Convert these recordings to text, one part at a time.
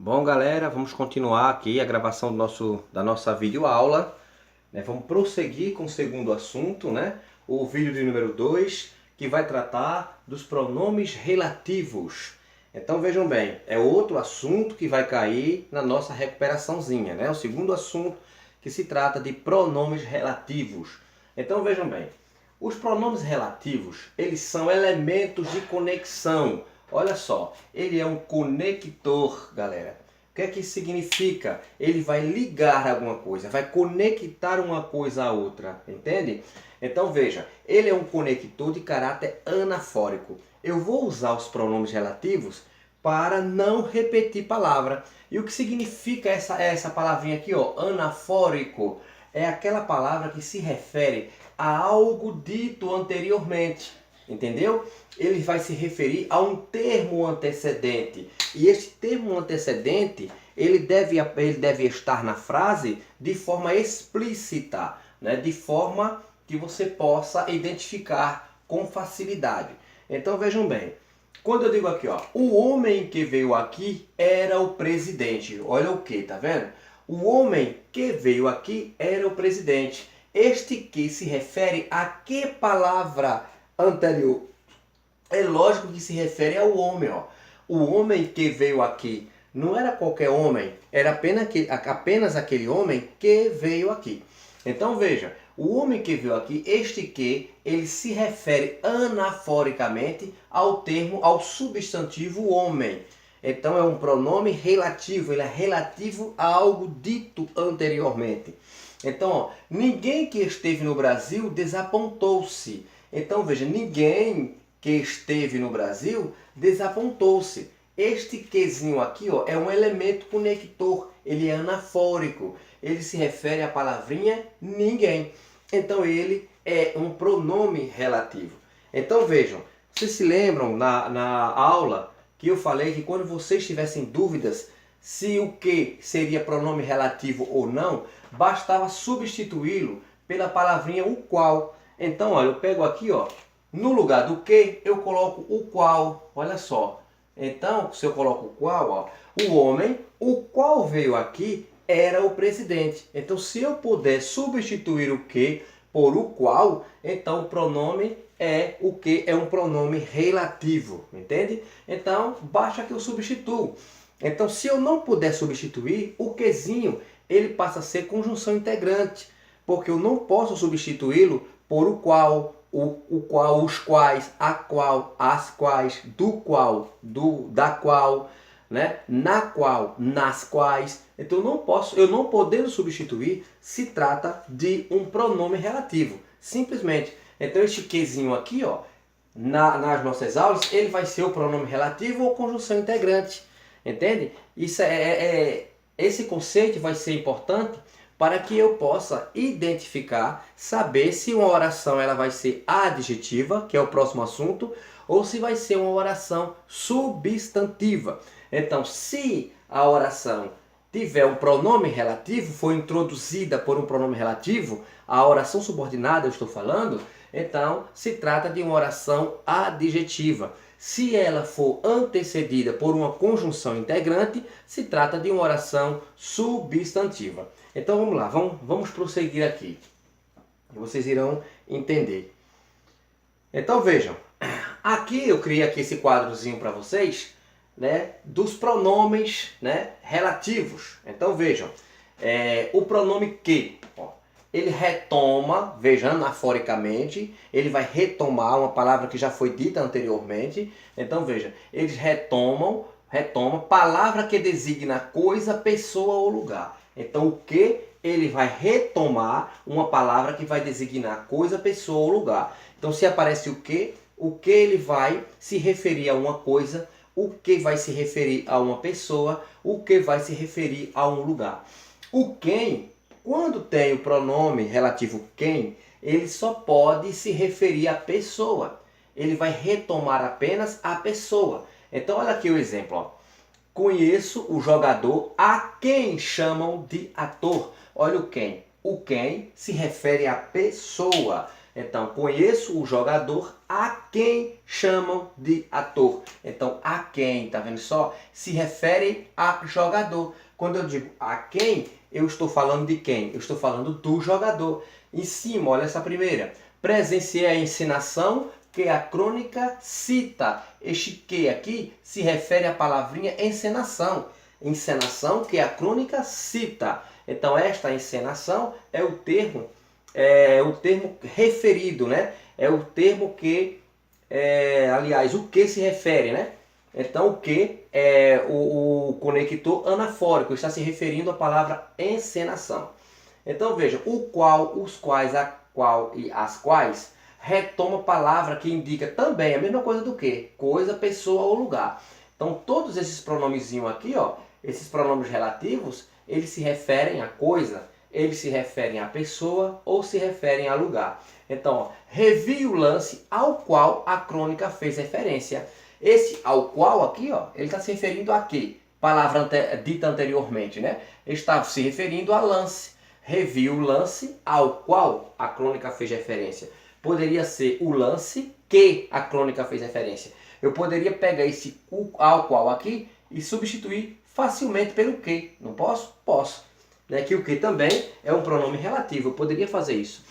Bom, galera, vamos continuar aqui a gravação da nossa videoaula, né? Vamos prosseguir com o segundo assunto, né? O vídeo de número 2, que vai tratar dos pronomes relativos. Então vejam bem, é outro assunto que vai cair na nossa recuperaçãozinha, né? O segundo assunto que se trata de pronomes relativos. Então vejam bem, os pronomes relativos, eles são elementos de conexão. Olha só, ele é um conector, galera. O que é que isso significa? Ele vai ligar alguma coisa, vai conectar uma coisa à outra, entende? Então veja, ele é um conector de caráter anafórico. Eu vou usar os pronomes relativos para não repetir palavra. E o que significa essa palavrinha aqui, ó, anafórico? É aquela palavra que se refere a algo dito anteriormente, entendeu? Ele vai se referir a um termo antecedente. E este termo antecedente, ele deve estar na frase de forma explícita, né? De forma que você possa identificar com facilidade. Então vejam bem, quando eu digo aqui, ó, o homem que veio aqui era o presidente. Olha o que, tá vendo? O homem que veio aqui era o presidente. Este que se refere a que palavra anterior? É lógico que se refere ao homem, ó. O homem que veio aqui não era qualquer homem, era apenas aquele homem que veio aqui. Então veja, o homem que veio aqui, este que, ele se refere anaforicamente ao termo, ao substantivo homem. Então é um pronome relativo, ele é relativo a algo dito anteriormente. Então, ó, ninguém que esteve no Brasil desapontou-se. Então veja, ninguém que esteve no Brasil desapontou-se. Este quezinho aqui, ó, é um elemento conector, ele é anafórico, ele se refere à palavrinha ninguém. Então ele é um pronome relativo. Então vejam, vocês se lembram na aula que eu falei que quando vocês tivessem dúvidas se o que seria pronome relativo ou não, bastava substituí-lo pela palavrinha o qual. Então, olha, eu pego aqui, ó, no lugar do que, eu coloco o qual. Olha só. Então, se eu coloco o qual, ó, o homem, o qual veio aqui, era o presidente. Então, se eu puder substituir o que por o qual, então o pronome é o que é um pronome relativo, entende? Então, basta que eu substituo. Então, se eu não puder substituir, o quezinho, ele passa a ser conjunção integrante, porque eu não posso substituí-lo por o qual, os quais, a qual, as quais, do qual, da qual, né? Na qual, nas quais. Então eu não podendo substituir, se trata de um pronome relativo, simplesmente. Então este quezinho aqui, ó, nas nossas aulas, ele vai ser o pronome relativo ou conjunção integrante, entende? Isso esse conceito vai ser importante para que eu possa identificar, saber se uma oração ela vai ser adjetiva, que é o próximo assunto, ou se vai ser uma oração substantiva. Então, se a oração tiver um pronome relativo, for introduzida por um pronome relativo, a oração subordinada eu estou falando, então se trata de uma oração adjetiva. Se ela for antecedida por uma conjunção integrante, se trata de uma oração substantiva. Então vamos lá, vamos prosseguir aqui. Vocês irão entender. Então vejam, aqui eu criei aqui esse quadrozinho para vocês, né, dos pronomes, né, relativos. Então vejam, o pronome que, ó, ele retoma, veja, anaforicamente, ele vai retomar uma palavra que já foi dita anteriormente. Então veja, eles retomam palavra que designa coisa, pessoa ou lugar. Então o que, ele vai retomar uma palavra que vai designar coisa, pessoa ou lugar. Então se aparece o que ele vai se referir a uma coisa, o que vai se referir a uma pessoa, o que vai se referir a um lugar. O quem, quando tem o pronome relativo quem, ele só pode se referir à pessoa. Ele vai retomar apenas a pessoa. Então olha aqui o exemplo, ó. Conheço o jogador a quem chamam de ator. Olha o quem. O quem se refere à pessoa. Então, conheço o jogador a quem chamam de ator. Então, a quem, tá vendo só? Se refere a jogador. Quando eu digo a quem, eu estou falando de quem? Eu estou falando do jogador. Em cima, olha essa primeira. Presenciei a encenação que a crônica cita. Este que aqui se refere à palavrinha encenação. Encenação que a crônica cita. Então, esta encenação é o termo referido, né? É o termo que, aliás, o que se refere, né? Então, o que é o conector anafórico, está se referindo à palavra encenação. Então, veja, o qual, os quais, a qual e as quais retoma palavra que indica também a mesma coisa do que? Coisa, pessoa ou lugar. Então, todos esses pronomezinhos aqui, ó, esses pronomes relativos, eles se referem a coisa, eles se referem a pessoa ou se referem a lugar. Então, ó, revi o lance ao qual a crônica fez referência. Esse ao qual aqui, ó, ele está se referindo a quê? Palavra dita anteriormente, né? Ele está se referindo a lance. Revi o lance ao qual a crônica fez referência. Poderia ser o lance que a crônica fez referência. Eu poderia pegar esse ao qual aqui e substituir facilmente pelo que. Não posso? Posso. Né? Que o que também é um pronome relativo. Eu poderia fazer isso.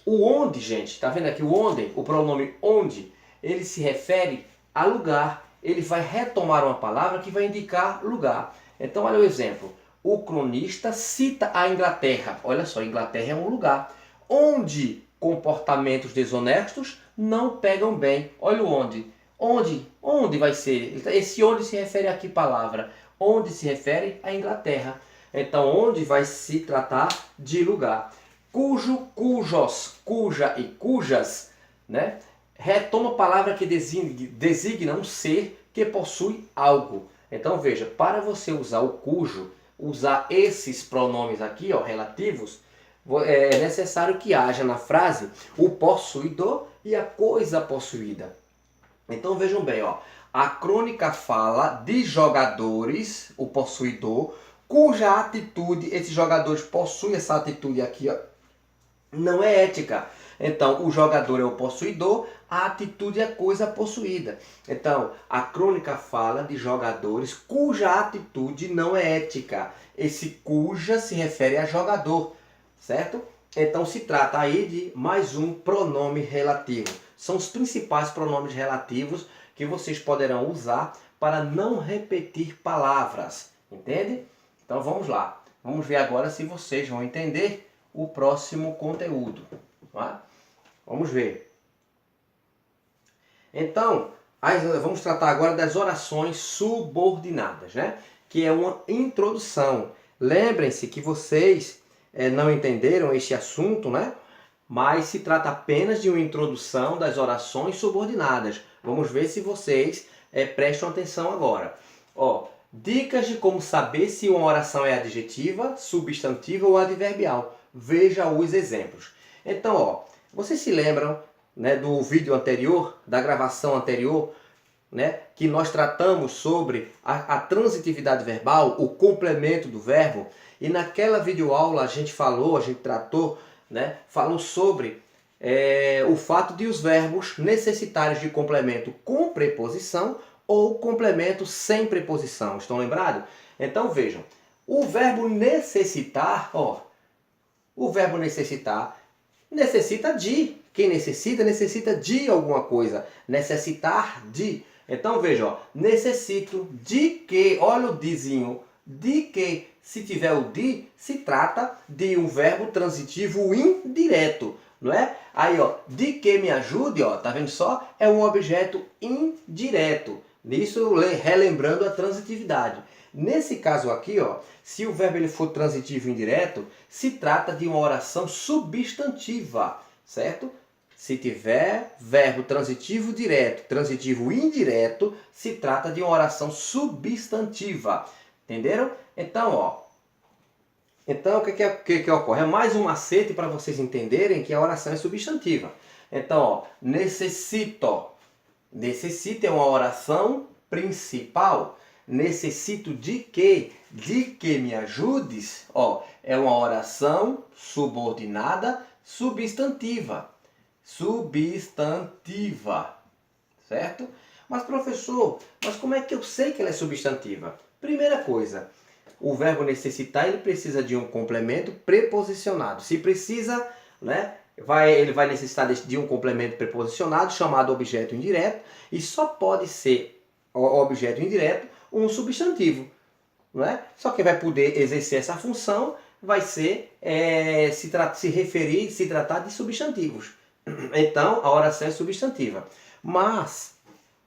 O onde, gente, tá vendo aqui o onde? O pronome onde, ele se refere a lugar. Ele vai retomar uma palavra que vai indicar lugar. Então, olha o exemplo. O cronista cita a Inglaterra. Olha só, Inglaterra é um lugar onde comportamentos desonestos não pegam bem. Olha o onde. Onde vai ser? Esse onde se refere a que palavra? Onde se refere a Inglaterra. Então, onde vai se tratar de lugar. Cujo, cujos, cuja e cujas, né? Retoma a palavra que designa um ser que possui algo. Então, veja, para você usar o cujo, usar esses pronomes aqui, ó, relativos, é necessário que haja na frase o possuidor e a coisa possuída. Então, vejam bem, ó, a crônica fala de jogadores, o possuidor, cuja atitude, esses jogadores possuem essa atitude aqui, ó, não é ética. Então, o jogador é o possuidor, a atitude é a coisa possuída. Então, a crônica fala de jogadores cuja atitude não é ética. Esse cuja se refere a jogador, certo? Então, se trata aí de mais um pronome relativo. São os principais pronomes relativos que vocês poderão usar para não repetir palavras, entende? Então, vamos lá. Vamos ver agora se vocês vão entender o próximo conteúdo. Tá? Vamos ver. Então, vamos tratar agora das orações subordinadas, né? Que é uma introdução. Lembrem-se que vocês não entenderam este assunto, né? Mas se trata apenas de uma introdução das orações subordinadas. Vamos ver se vocês prestam atenção agora. Ó, dicas de como saber se uma oração é adjetiva, substantiva ou adverbial. Veja os exemplos. Então, ó, vocês se lembram, né, do vídeo anterior, da gravação anterior, né, que nós tratamos sobre a transitividade verbal, o complemento do verbo, e naquela videoaula a gente tratou, né, falou sobre o fato de os verbos necessitarem de complemento com preposição ou complemento sem preposição. Estão lembrados? Então vejam, o verbo necessitar, ó, o verbo necessitar necessita de. Quem necessita de alguma coisa. Necessitar de. Então veja, ó, necessito de que, olha o dezinho, de que, se tiver o de, se trata de um verbo transitivo indireto, não é? Aí, ó, de que me ajude, ó, tá vendo só? É um objeto indireto. Nisso, relembrando a transitividade. Nesse caso aqui, ó, se o verbo ele for transitivo indireto, se trata de uma oração substantiva, certo? Se tiver verbo transitivo direto, transitivo indireto, se trata de uma oração substantiva. Entenderam? Então, ó, o que ocorre? É mais um macete para vocês entenderem que a oração é substantiva. Então, ó, necessito. Necessito é uma oração principal. Necessito de que? De que me ajudes? Ó, é uma oração subordinada substantiva. substantiva, certo? Mas professor, mas como é que eu sei que ela é substantiva? Primeira coisa, o verbo necessitar ele precisa de um complemento preposicionado. Se precisa, né, ele vai necessitar de um complemento preposicionado chamado objeto indireto e só pode ser objeto indireto um substantivo. Não é? Só quem vai poder exercer essa função vai ser se tratar de substantivos. Então, a oração é substantiva. Mas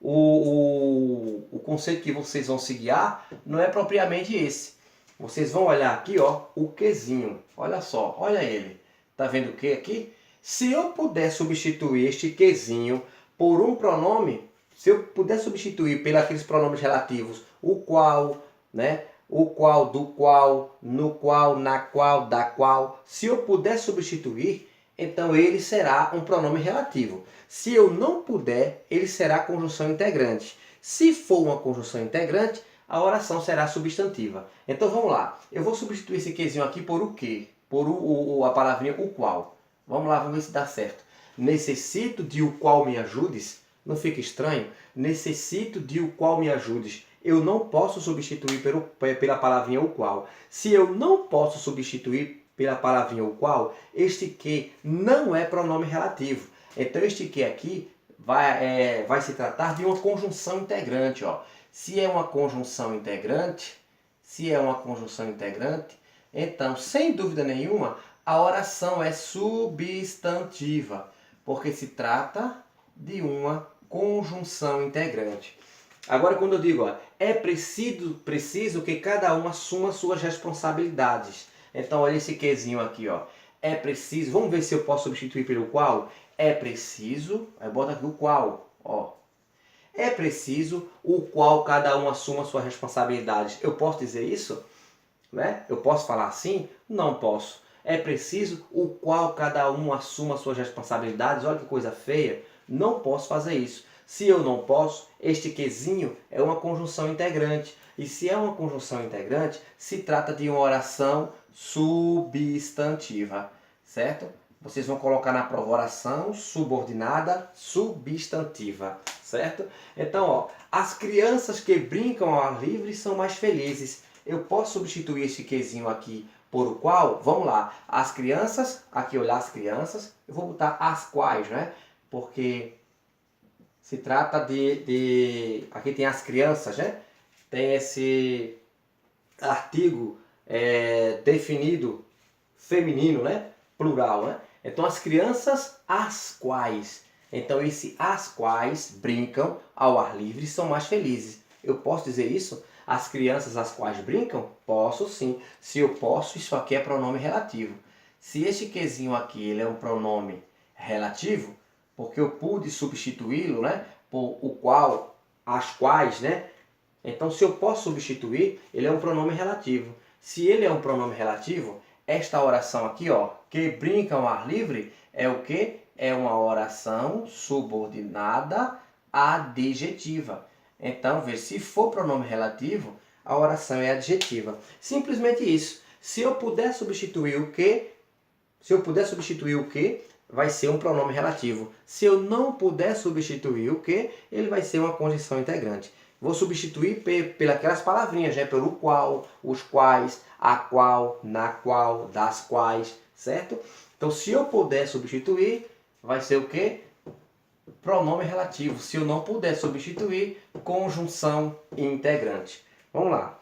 o conceito que vocês vão se guiar não é propriamente esse. Vocês vão olhar aqui, ó, o quezinho. Olha só, olha ele. Tá vendo o que aqui? Se eu puder substituir este quezinho por um pronome, se eu puder substituir pelos aqueles pronomes relativos, o qual, né? O qual, do qual, no qual, na qual, da qual. Se eu puder substituir, então ele será um pronome relativo. Se eu não puder, ele será conjunção integrante. Se for uma conjunção integrante, a oração será substantiva. Então vamos lá. Eu vou substituir esse quezinho aqui por o quê? Por a palavrinha o qual. Vamos lá, vamos ver se dá certo. Necessito de o qual me ajudes. Não fica estranho? Necessito de o qual me ajudes. Eu não posso substituir pela palavrinha o qual. Se eu não posso substituir pela palavrinha o qual, este que não é pronome relativo. Então este que aqui vai se tratar de uma conjunção integrante. Ó. Se é uma conjunção integrante, então, sem dúvida nenhuma, a oração é substantiva, porque se trata de uma conjunção integrante. Agora, quando eu digo, ó, é preciso que cada um assuma suas responsabilidades. Então, olha esse quezinho aqui, ó. É preciso, vamos ver se eu posso substituir pelo qual. É preciso, aí bota aqui o qual, ó. É preciso o qual cada um assuma suas responsabilidades. Eu posso dizer isso? Né? Eu posso falar assim? Não posso. É preciso o qual cada um assuma suas responsabilidades. Olha que coisa feia. Não posso fazer isso. Se eu não posso, este quezinho é uma conjunção integrante. E se é uma conjunção integrante, se trata de uma oração substantiva, certo? Vocês vão colocar na prova oração subordinada substantiva, certo? Então, ó, as crianças que brincam ao ar livre são mais felizes. Eu posso substituir este quezinho aqui por o qual? Vamos lá. As crianças, aqui olhar as crianças, eu vou botar as quais, né? Porque se trata aqui tem as crianças, né? Tem esse artigo definido feminino, né? Plural, né? Então as crianças as quais. Então esse as quais brincam ao ar livre são mais felizes. Eu posso dizer isso? As crianças as quais brincam? Posso sim. Se eu posso, isso aqui é pronome relativo. Se este quezinho aqui ele é um pronome relativo, porque eu pude substituí-lo, né, por o qual, as quais, né? Então, se eu posso substituir, ele é um pronome relativo. Se ele é um pronome relativo, esta oração aqui, ó, que brinca ao ar livre, é o quê? É uma oração subordinada adjetiva. Então, veja, se for pronome relativo, a oração é adjetiva. Simplesmente isso. Se eu puder substituir o que, vai ser um pronome relativo. Se eu não puder substituir o que, ele vai ser uma conjunção integrante. Vou substituir pelas palavrinhas, né? Pelo qual, os quais, a qual, na qual, das quais, certo? Então, se eu puder substituir, vai ser o quê? Pronome relativo. Se eu não puder substituir, conjunção integrante. Vamos lá.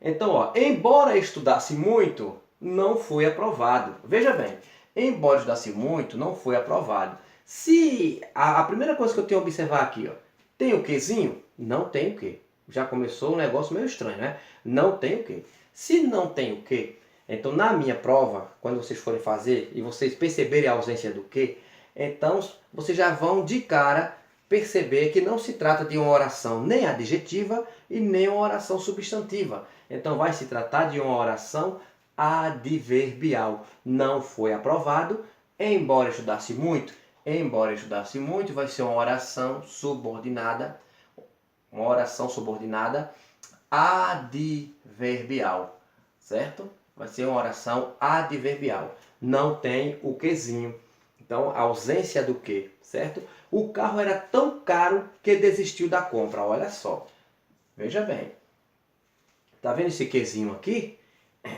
Então, ó, embora estudasse muito, não foi aprovado. Veja bem, embora estudasse muito, não foi aprovado. Se a primeira coisa que eu tenho que observar aqui, ó, tem o quezinho? Não tem o quê. Já começou um negócio meio estranho, né? Não tem o quê. Se não tem o quê, então na minha prova, quando vocês forem fazer e vocês perceberem a ausência do quê, então vocês já vão de cara perceber que não se trata de uma oração nem adjetiva e nem uma oração substantiva. Então vai se tratar de uma oração adverbial. Não foi aprovado, embora estudasse muito. Embora estudasse muito, vai ser uma oração subordinada adverbial, certo? Vai ser uma oração adverbial. Não tem o quezinho. Então, a ausência do quê? Certo? O carro era tão caro que desistiu da compra. Olha só. Veja bem. Tá vendo esse quezinho aqui?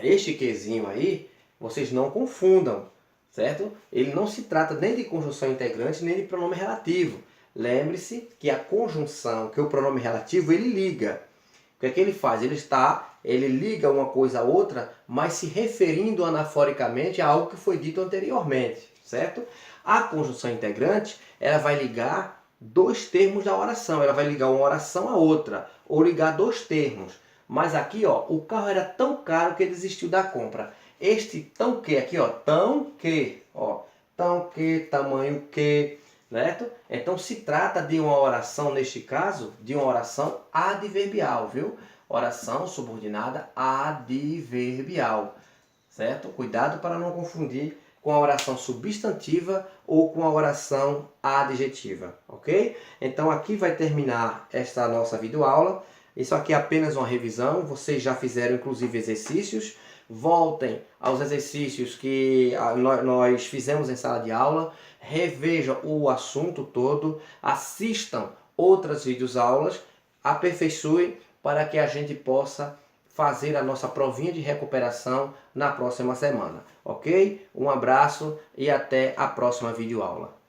Este quezinho aí, vocês não confundam, certo? Ele não se trata nem de conjunção integrante, nem de pronome relativo. Lembre-se que a conjunção, que o pronome relativo, ele liga. O que é que ele faz? Ele liga uma coisa a outra, mas se referindo anaforicamente a algo que foi dito anteriormente, certo? A conjunção integrante, ela vai ligar dois termos da oração, ela vai ligar uma oração a outra, ou ligar dois termos. Mas aqui, ó, o carro era tão caro que desistiu da compra. Este tão que aqui, ó, tão que, tamanho que, certo? Então se trata de uma oração, neste caso, de uma oração adverbial, viu? Oração subordinada adverbial, certo? Cuidado para não confundir com a oração substantiva ou com a oração adjetiva, ok? Então aqui vai terminar esta nossa videoaula. Isso aqui é apenas uma revisão, vocês já fizeram inclusive exercícios. Voltem aos exercícios que nós fizemos em sala de aula, revejam o assunto todo, assistam outras videoaulas, aperfeiçoem para que a gente possa fazer a nossa provinha de recuperação na próxima semana, ok? Um abraço e até a próxima videoaula.